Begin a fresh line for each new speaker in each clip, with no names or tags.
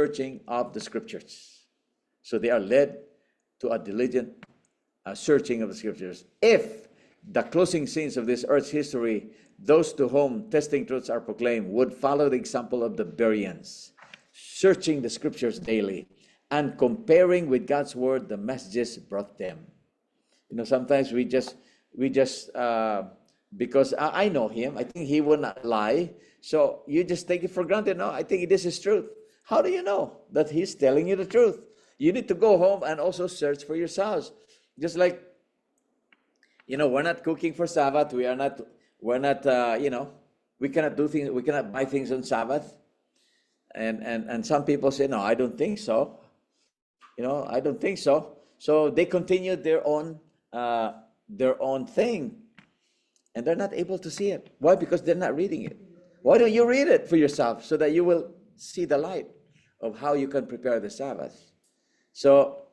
searching of the scriptures. So they are led to a diligent searching of the scriptures. If the closing scenes of this earth's history, those to whom testing truths are proclaimed, would follow the example of the Bereans, searching the scriptures daily and comparing with God's word the messages brought them. Sometimes we just because I know him, I think he will not lie. So you just take it for granted. No, I think this is truth. How do you know that he's telling you the truth? You need to go home and also search for yourselves. Just like, we're not cooking for Sabbath. We cannot do things, we cannot buy things on Sabbath. And some people say, no, I don't think so. I don't think so. So they continue their own thing. And they're not able to see it. Why? Because they're not reading it. Why don't you read it for yourself so that you will see the light of how you can prepare the Sabbath? So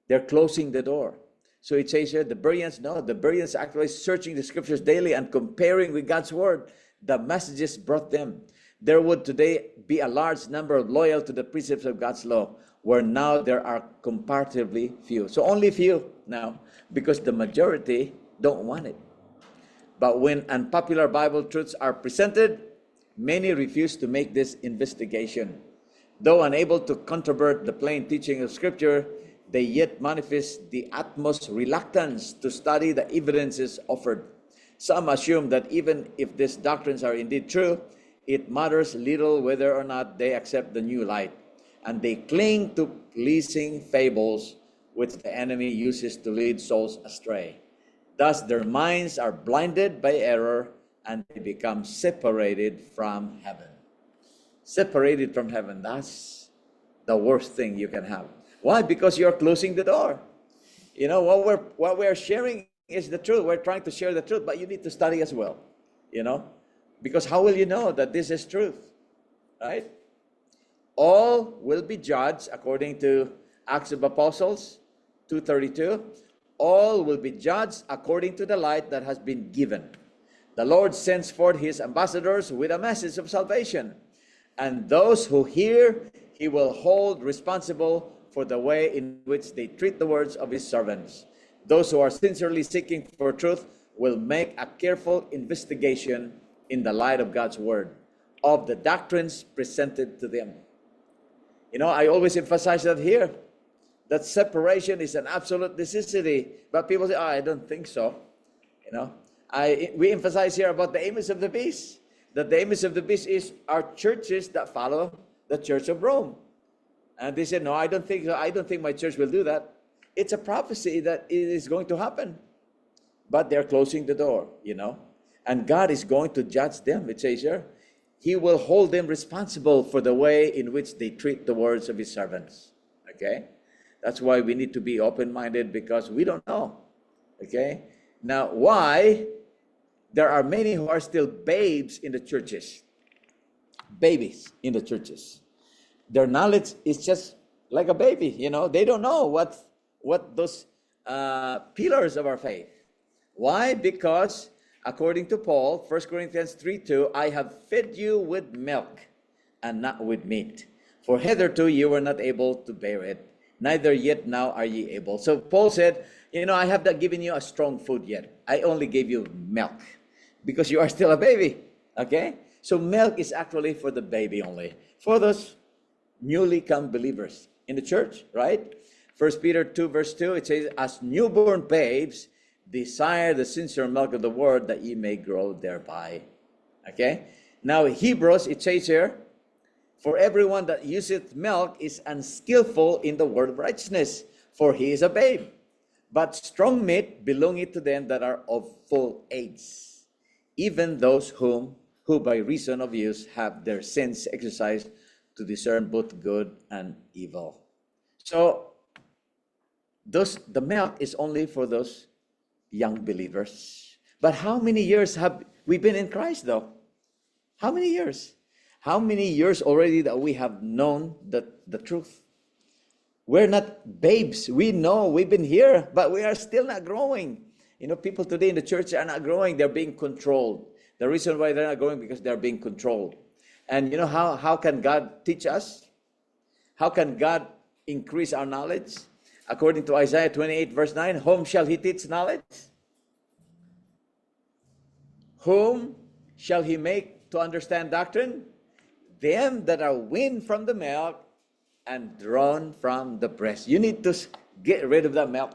they're closing the door. So it says here, the Bereans actually searching the scriptures daily and comparing with God's word the messages brought them. There would today be a large number of loyal to the precepts of God's law, where now there are comparatively few. So only few now, because the majority don't want it. But when unpopular Bible truths are presented, many refuse to make this investigation. Though unable to controvert the plain teaching of Scripture, they yet manifest the utmost reluctance to study the evidences offered. Some assume that even if these doctrines are indeed true, it matters little whether or not they accept the new light, and they cling to pleasing fables which the enemy uses to lead souls astray. Thus, their minds are blinded by error, and they become separated from heaven. Separated from heaven, that's the worst thing you can have. Why? Because you're closing the door. What we're sharing is the truth. We're trying to share the truth, but you need to study as well. Because how will you know that this is truth? Right? All will be judged according to Acts of Apostles 2:32. All will be judged according to the light that has been given. The Lord sends forth his ambassadors with a message of salvation. And those who hear, he will hold responsible for the way in which they treat the words of his servants. Those who are sincerely seeking for truth will make a careful investigation in the light of God's word of the doctrines presented to them. I always emphasize that here, that separation is an absolute necessity. But people say, I don't think so. We emphasize here about the image of the beast. That the image of the beast are churches that follow the Church of Rome. And they said, no, I don't think so. I don't think my church will do that. It's a prophecy that it is going to happen. But they're closing the door, And God is going to judge them, it says here. He will hold them responsible for the way in which they treat the words of his servants. Okay? That's why we need to be open-minded, because we don't know. Okay? Now, why? There are many who are still babes in the churches. Babies in the churches. Their knowledge is just like a baby, They don't know what those pillars of our faith. Why? Because according to Paul, 1 Corinthians 3:2, I have fed you with milk and not with meat. For hitherto you were not able to bear it, neither yet now are ye able. So Paul said, I have not given you a strong food yet. I only gave you milk because you are still a baby. Okay? So milk is actually for the baby only. For those newly come believers in the church, right? 1 Peter 2 verse 2, it says, as newborn babes, desire the sincere milk of the word that ye may grow thereby. Okay? Now Hebrews, it says here, for everyone that useth milk is unskillful in the word of righteousness, for he is a babe. But strong meat belongeth to them that are of full age, even those who by reason of use have their sense exercised to discern both good and evil. So the milk is only for those young believers. But how many years have we been in Christ though? How many years? How many years already that we have known the truth? We're not babes. We know we've been here, but we are still not growing. People today in the church are not growing. They're being controlled. The reason why they're not growing because they're being controlled. And how can God teach us? How can God increase our knowledge? According to Isaiah 28 verse 9, whom shall he teach knowledge? Whom shall he make to understand doctrine? Them that are weaned from the milk and drawn from the breast. You need to get rid of that milk.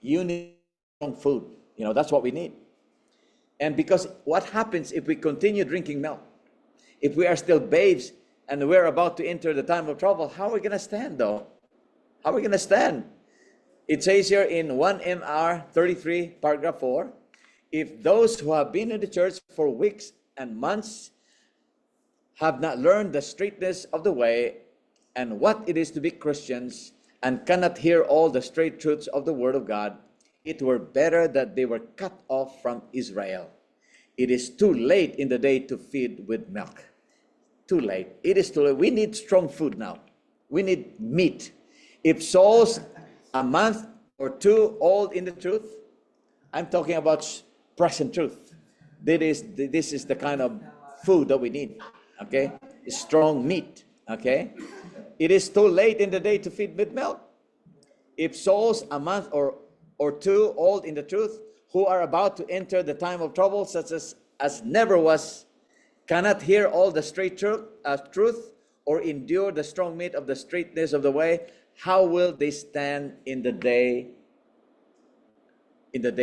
You need strong food. That's what we need. And because what happens if we continue drinking milk? If we are still babes and we're about to enter the time of trouble, how are we going to stand though? How are we going to stand? It says here in 1 MR 33, paragraph 4, if those who have been in the church for weeks and months have not learned the straightness of the way and what it is to be Christians and cannot hear all the straight truths of the Word of God, it were better that they were cut off from Israel. It is too late in the day to feed with milk. Too late. It is too late. We need strong food now. We need meat. If souls a month or two old in the truth, I'm talking about present truth. This is the kind of food that we need. Okay? Strong meat. Okay? It is too late in the day to feed with milk. If souls a month or two old in the truth, who are about to enter the time of trouble, such as never was, cannot hear all the straight truth, or endure the strong meat of the straightness of the way, how will they stand in the day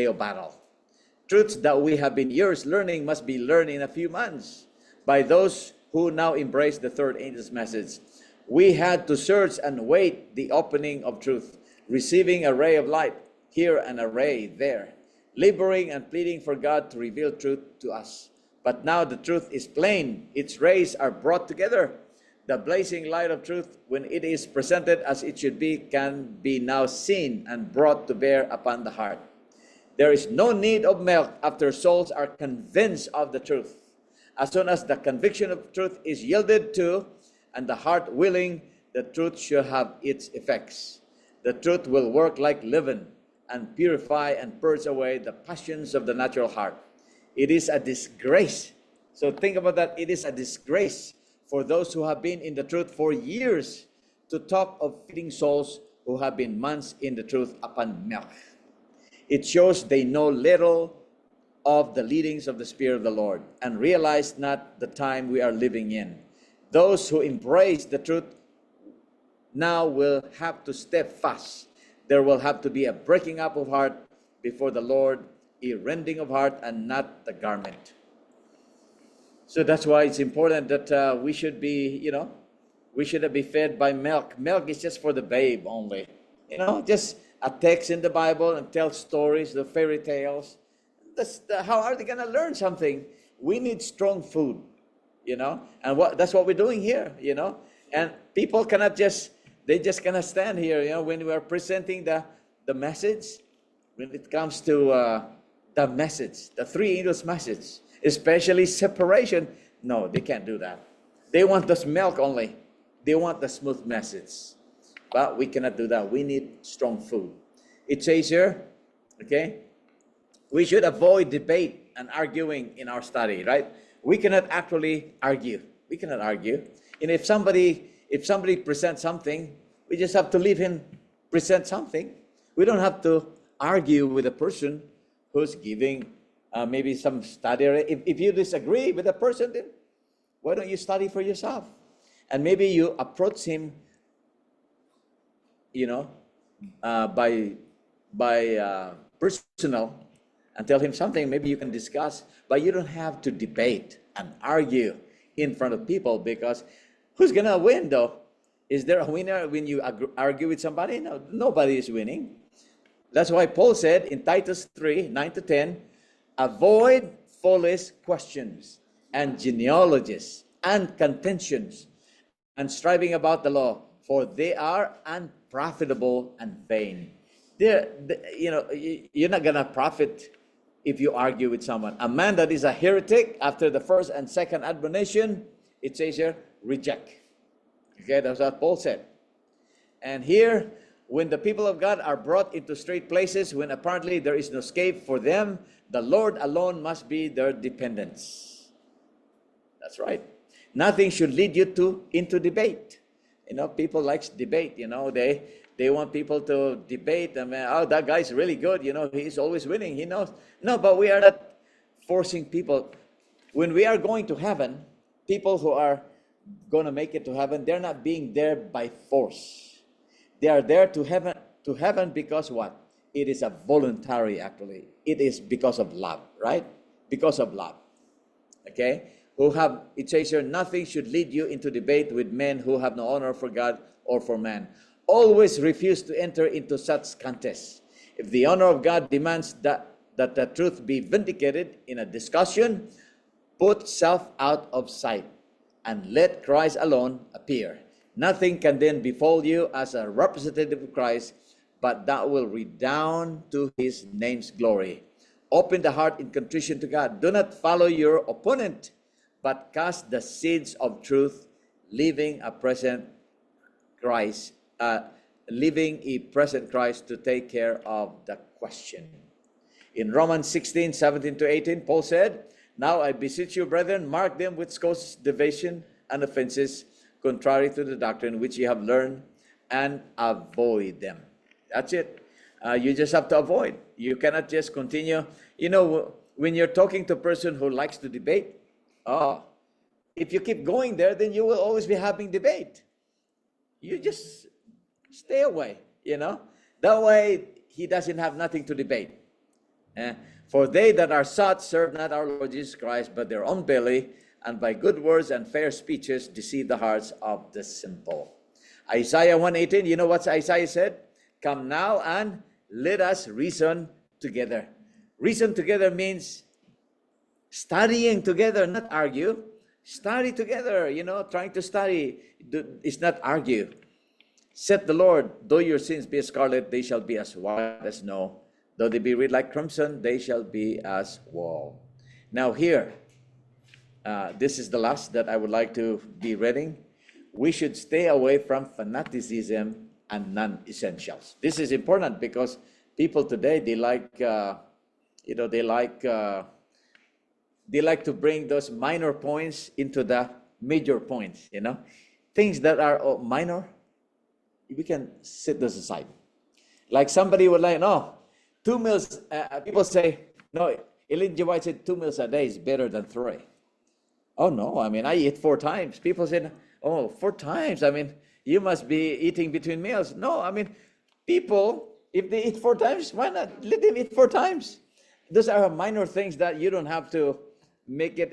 of battle? Truths that we have been years learning must be learned in a few months by those who now embrace the third angel's message. We had to search and wait the opening of truth, receiving a ray of light here and a ray there, laboring and pleading for God to reveal truth to us. But now the truth is plain. Its rays are brought together. The blazing light of truth, when it is presented as it should be, can be now seen and brought to bear upon the heart. There is no need of milk after souls are convinced of the truth. As soon as the conviction of truth is yielded to, and the heart willing, the truth shall have its effects. The truth will work like leaven and purify and purge away the passions of the natural heart. It is a disgrace. So think about that. It is a disgrace for those who have been in the truth for years to talk of feeding souls who have been months in the truth upon milk. It shows they know little of the leadings of the Spirit of the Lord and realize not the time we are living in. Those who embrace the truth now will have to step fast. There will have to be a breaking up of heart before the Lord, a rending of heart and not the garment. So that's why it's important that we should be, we shouldn't be fed by milk. Milk is just for the babe only. Just a text in the Bible and tell stories, the fairy tales. How are they going to learn something? We need strong food, and that's what we're doing here, And people cannot they just cannot stand here, when we are presenting the message, when it comes to the message, the three angels' message, especially separation. No, they can't do that. They want this milk only. They want the smooth message. But we cannot do that. We need strong food. It says here, okay, we should avoid debate and arguing in our study, right? We cannot actually argue. We cannot argue. And if somebody presents something, we just have to leave him present something. We don't have to argue with a person who's giving maybe some study. If you disagree with a person, then why don't you study for yourself? And maybe you approach him, by personal, and tell him something. Maybe you can discuss, but you don't have to debate and argue in front of people, because who's gonna win though? Is there a winner when you argue with somebody? No, nobody is winning. That's why Paul said in Titus 3, 9-10, avoid foolish questions and genealogies and contentions and striving about the law, for they are unprofitable and vain. You're not gonna profit if you argue with someone. A man that is a heretic after the first and second admonition, it says here, reject. Okay, that's what Paul said. And here, when the people of God are brought into straight places, when apparently there is no escape for them, the Lord alone must be their dependence. That's right. Nothing should lead you into debate. People likes debate. They want people to debate. I mean, oh, that guy's really good. He's always winning. He knows. No, but we are not forcing people. When we are going to heaven, people who are going to make it to heaven, they're not being there by force. They are there to heaven because what? It is a voluntary, actually. It is because of love, right? Because of love. Okay? It says here, nothing should lead you into debate with men who have no honor for God or for man. Always refuse to enter into such contests. If the honor of God demands that the truth be vindicated in a discussion, put self out of sight and let Christ alone appear. Nothing can then befall you as a representative of Christ, but that will redound to his name's glory. Open the heart in contrition to God. Do not follow your opponent, but cast the seeds of truth, leaving a present Christ to take care of the question. In Romans 16:17-18, Paul said, now I beseech you, brethren, mark them which cause division and offenses, contrary to the doctrine which you have learned, and avoid them. That's it. You just have to avoid. You cannot just continue. When you're talking to a person who likes to debate, if you keep going there, then you will always be having debate. You just stay away, That way, he doesn't have nothing to debate. For they that are sought serve not our Lord Jesus Christ, but their own belly, and by good words and fair speeches deceive the hearts of the simple. Isaiah 1:18, you know what Isaiah said? Come now and let us reason together. Reason together means studying together, not argue. Study together, trying to study is not argue. Said the Lord, though your sins be as scarlet, they shall be as white as snow. Though they be red like crimson, they shall be as wool. Now here, this is the last that I would like to be reading. We should stay away from fanaticism and non-essentials. This is important because people today, they like to bring those minor points into the major points, Things that are minor, we can set those aside. Like somebody would like, no, 2 meals, people say, no, Ellen G. White said 2 meals a day is better than 3. Oh, no, I eat 4 times. People say, 4 times, you must be eating between meals. No, people, if they eat 4 times, why not let them eat 4 times? Those are minor things that you don't have to make it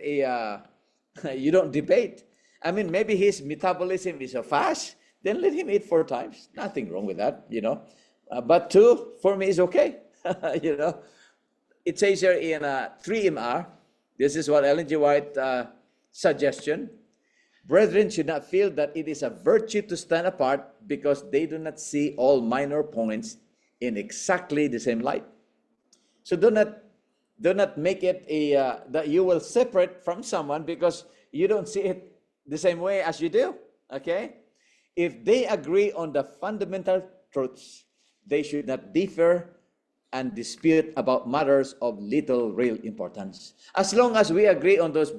you don't debate. Maybe his metabolism is so fast, then let him eat 4 times. Nothing wrong with that, But 2, for me, is okay. It says here in 3MR, this is what Ellen G. White suggestion. Brethren should not feel that it is a virtue to stand apart because they do not see all minor points in exactly the same light. So do not make it that you will separate from someone because you don't see it the same way as you do. Okay? If they agree on the fundamental truths, they should not differ and dispute about matters of little real importance. As long as we agree on those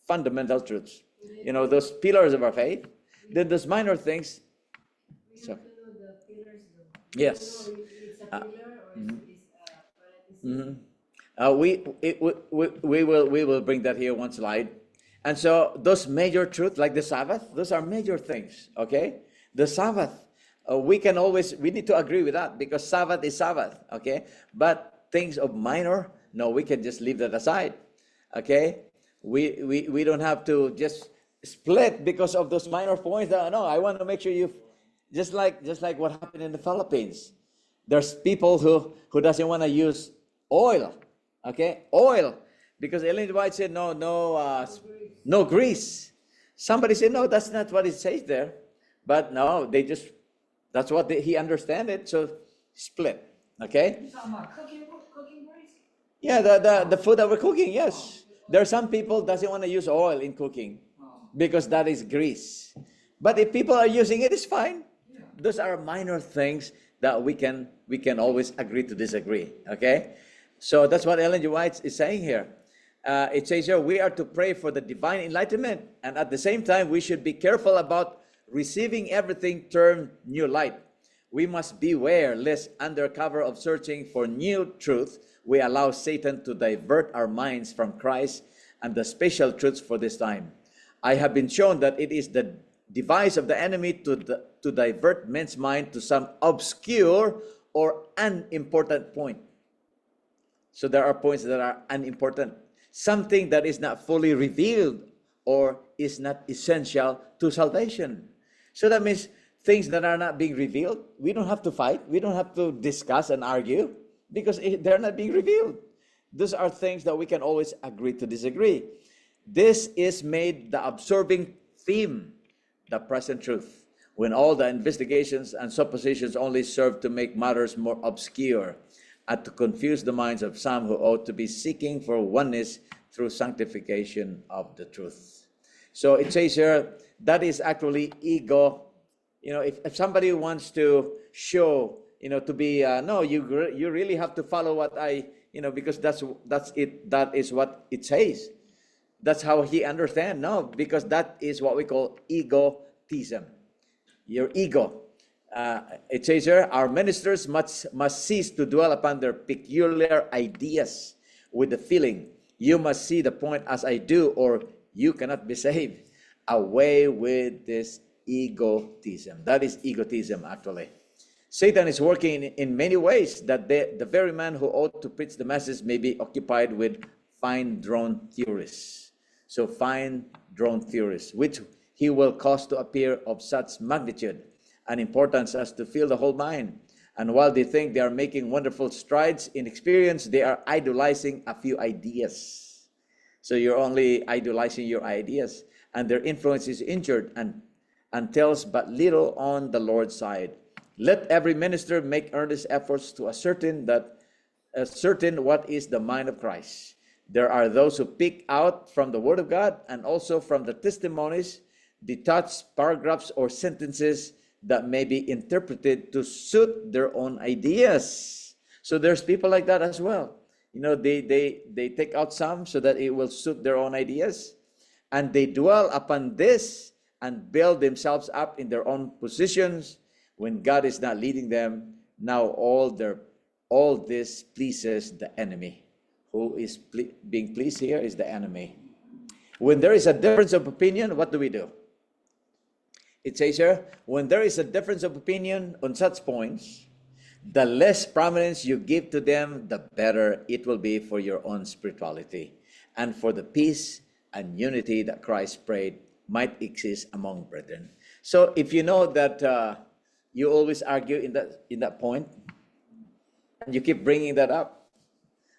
fundamental truths, those pillars of our faith, then those minor things. So, yes. We will bring that here one slide. And so those major truths, like the Sabbath, those are major things. Okay, the Sabbath. We need to agree with that because Sabbath is Sabbath, okay? But things of minor, no, we can just leave that aside, okay? We don't have to just split because of those minor points. No, I want to make sure just like what happened in the Philippines. There's people who doesn't want to use oil, okay? Oil, because Ellen White said no grease. Somebody said, no, that's not what it says there. But no, that's what he understand it, so split, okay?
Cooking grease?
Yeah, the food that we're cooking, yes. There are some people doesn't want to use oil in cooking because that is grease. But if people are using it, it's fine. Yeah. Those are minor things that we can always agree to disagree, okay? So that's what Ellen G. White is saying here. It says here, we are to pray for the divine enlightenment, and at the same time, we should be careful about receiving everything termed new light. We must beware lest under cover of searching for new truth, we allow Satan to divert our minds from Christ and the special truths for this time. I have been shown that it is the device of the enemy to divert men's mind to some obscure or unimportant point. So there are points that are unimportant. Something that is not fully revealed or is not essential to salvation. So that means things that are not being revealed, we don't have to fight. We don't have to discuss and argue because they're not being revealed. Those are things that we can always agree to disagree. This is made the absorbing theme, the present truth, when all the investigations and suppositions only serve to make matters more obscure and to confuse the minds of some who ought to be seeking for oneness through sanctification of the truth. So it says here, that is actually ego. You know, if somebody wants to show, to be, no, you really have to follow what I, because that's it. That is what it says. That's how he understands. No, because that is what we call egotism. Your ego. It says here, our ministers must cease to dwell upon their peculiar ideas with the feeling, you must see the point as I do, or you cannot be saved. Away with this egotism. That is egotism, actually. Satan is working in many ways that the very man who ought to preach the message may be occupied with fine-drawn theories. So fine-drawn theories, which he will cause to appear of such magnitude and importance as to fill the whole mind. And while they think they are making wonderful strides in experience, they are idolizing a few ideas. So you're only idolizing your ideas, and their influence is injured and tells but little on the Lord's side. Let every minister make earnest efforts to ascertain what is the mind of Christ. There are those who pick out from the Word of God and also from the testimonies detached paragraphs or sentences that may be interpreted to suit their own ideas. So there's people like that as well. They take out some so that it will suit their own ideas, and they dwell upon this and build themselves up in their own positions when God is not leading them. Now all this pleases the enemy. Who is being pleased here is the enemy. When there is a difference of opinion, what do we do? It says here, when there is a difference of opinion on such points, the less prominence you give to them, the better it will be for your own spirituality and for the peace and unity that Christ prayed might exist among brethren. So if you know that you always argue in that point, and you keep bringing that up,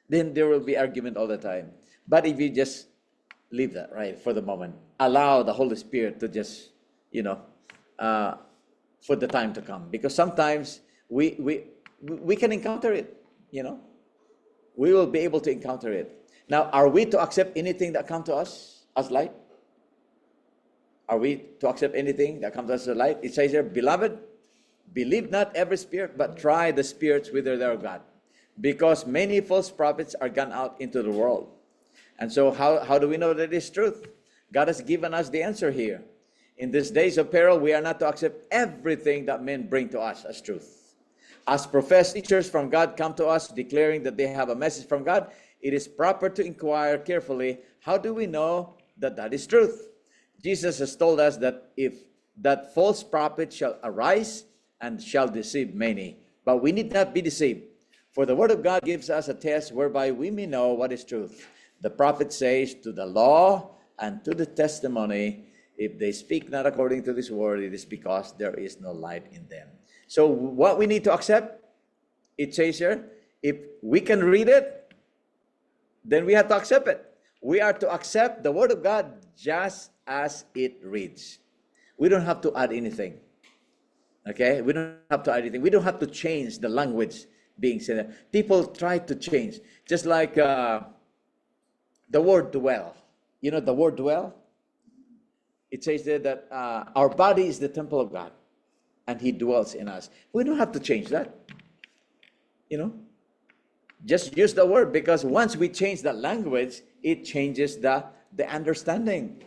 then there will be argument all the time. But if you just leave that right for the moment, allow the Holy Spirit to just, for the time to come, because sometimes we can encounter it. We will be able to encounter it. Now, are we to accept anything that comes to us as light? Are we to accept anything that comes to us as light? It says here, beloved, believe not every spirit, but try the spirits whether they are God, because many false prophets are gone out into the world. And so how do we know that it's truth? God has given us the answer here. In these days of peril, we are not to accept everything that men bring to us as truth. As professed teachers from God come to us declaring that they have a message from God, it is proper to inquire carefully, how do we know that that is truth? Jesus has told us that if that false prophet shall arise and shall deceive many. But we need not be deceived. For the Word of God gives us a test whereby we may know what is truth. The prophet says, to the law and to the testimony, if they speak not according to this word, it is because there is no light in them. So what we need to accept, it says here, if we can read it, then we have to accept it. We are to accept the Word of God just as it reads. We don't have to add anything. Okay? We don't have to add anything. We don't have to change the language being said. People try to change. Just like the word dwell. You know the word dwell? It says there that our body is the temple of God, and He dwells in us. We don't have to change that. Just use the word, because once we change the language, it changes the understanding.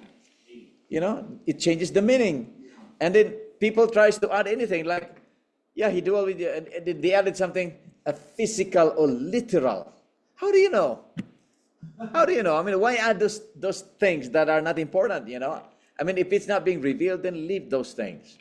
It changes the meaning. And then people tries to add anything like, yeah, he dual with you, and they added something, a physical or literal. How do you know? How do you know? I mean, why add those things that are not important, you know? I mean, if it's not being revealed, then leave those things.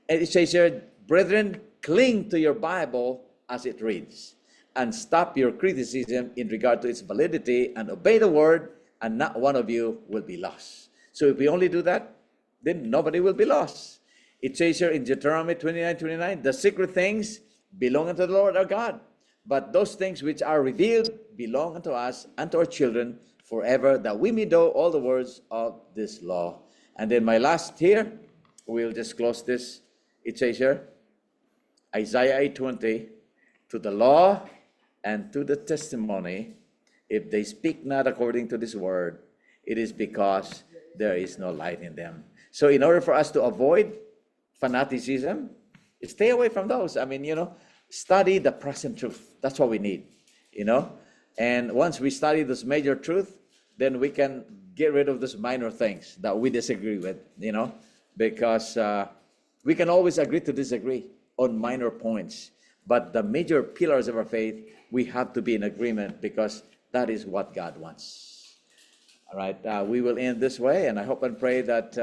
And it says here, brethren, cling to your Bible as it reads, and stop your criticism in regard to its validity, and obey the word, and not one of you will be lost. So if we only do that, then nobody will be lost. It says here in Deuteronomy 29:29, the secret things belong unto the Lord our God, but those things which are revealed belong unto us and to our children forever, that we may know all the words of this law. And then my last here, we'll just close this. It says here, Isaiah 8:20, to the law and to the testimony, if they speak not according to this word, it is because there is no light in them. So in order for us to avoid fanaticism, stay away from those. I mean, study the present truth. That's what we need, And once we study this major truth, then we can get rid of those minor things that we disagree with, because we can always agree to disagree on minor points. But the major pillars of our faith, we have to be in agreement, because that is what God wants. All right, we will end this way, and I hope and pray that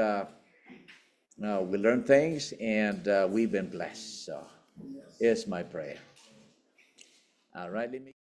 we learn things and we've been blessed. So, here's my prayer. All right, let me